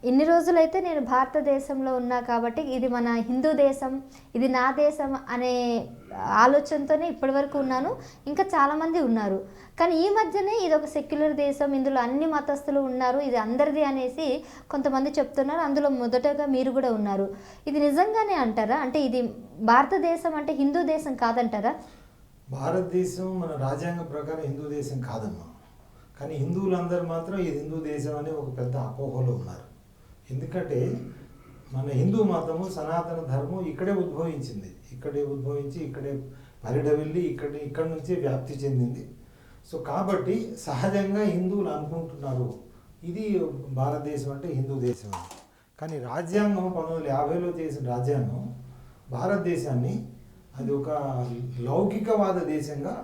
ఇన్ని రోజులైతే నేను భారతదేశంలో ఉన్నా కాబట్టి ఇది మన హిందూ దేశం, ఇది నా దేశం అనే ఆలోచనతోనే ఇప్పటివరకు ఉన్నాను. ఇంకా చాలామంది ఉన్నారు. కానీ ఈ మధ్యనే ఇది ఒక సెక్యులర్ దేశం, ఇందులో అన్ని మతస్థులు ఉన్నారు, ఇది అందరిది అనేసి కొంతమంది చెప్తున్నారు. అందులో మొదటగా మీరు కూడా ఉన్నారు. ఇది నిజంగానే అంటారా? అంటే ఇది భారతదేశం అంటే హిందూ దేశం కాదంటారా? భారతదేశం మన రాజ్యాంగం ప్రకారం హిందూ దేశం కాదమ్మా. కానీ హిందువులందరూ మాత్రం ఇది హిందూ దేశం అనే ఒక పెద్ద అపోహలో ఉన్నారు. ఎందుకంటే మన హిందూ మతము సనాతన ధర్మం ఇక్కడే ఉద్భవించింది, ఇక్కడే పరిఢవిల్లి ఇక్కడి నుంచే వ్యాప్తి చెందింది. సో కాబట్టి సహజంగా హిందువులు అనుకుంటున్నారు ఇది భారతదేశం అంటే హిందూ దేశం అని. కానీ రాజ్యాంగం 1950లో చేసిన రాజ్యాంగం భారతదేశాన్ని అది ఒక లౌకికవాద దేశంగా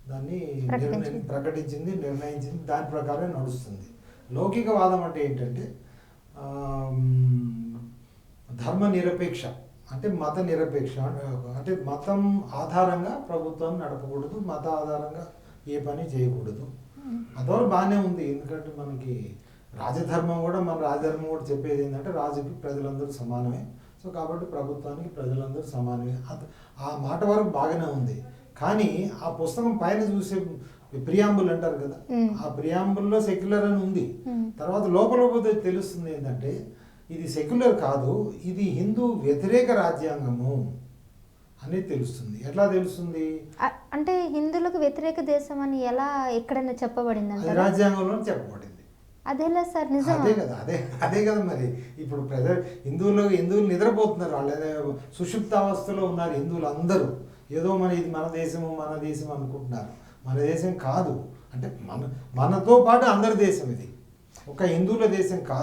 దాన్ని ప్రకటించింది, నిర్ణయించింది. దాని ప్రకారం నడుస్తుంది. లౌకికవాదం అంటే ఏంటంటే ధర్మ నిరపేక్ష, అంటే మత నిరపేక్ష, అంటే మతం ఆధారంగా ప్రభుత్వం నడపకూడదు, మత ఆధారంగా ఏ పని చేయకూడదు. అంతవరకు బాగానే ఉంది. ఎందుకంటే మనకి రాజధర్మం కూడా చెప్పేది ఏంటంటే రాజుకి ప్రజలందరూ సమానమే. సో కాబట్టి ప్రభుత్వానికి ప్రజలందరూ సమానమే. ఆ మాట వరకు బాగానే ఉంది. కానీ ఆ పుస్తకం పైన చూసే ప్రియాంబుల్ అంటారు కదా, ఆ ప్రియాంబుల్లో సెక్యులర్ అని ఉంది. తర్వాత లోపల పోతే తెలుస్తుంది ఏంటంటే ఇది సెక్యులర్ కాదు, ఇది హిందూ వ్యతిరేక రాజ్యాంగము అనేది తెలుస్తుంది. ఎట్లా తెలుస్తుంది అంటే హిందువులకు వ్యతిరేక దేశం అని ఎలా ఎక్కడైనా చెప్పబడింది? అది రాజ్యాంగంలో చెప్పబడింది. అదేలా సార్? నిజం అదే కదా మరి. ఇప్పుడు హిందువులు నిద్రపోతున్నారు, వాళ్ళు సుషుప్తావస్థలో ఉన్నారు. హిందువులు అందరూ ఏదో ఇది మన దేశం అనుకుంటున్నారు. మన దేశం కాదు. అంటే మనతో పాటు అందరి దేశం, ఇది ఒక హిందువుల దేశం కాదు.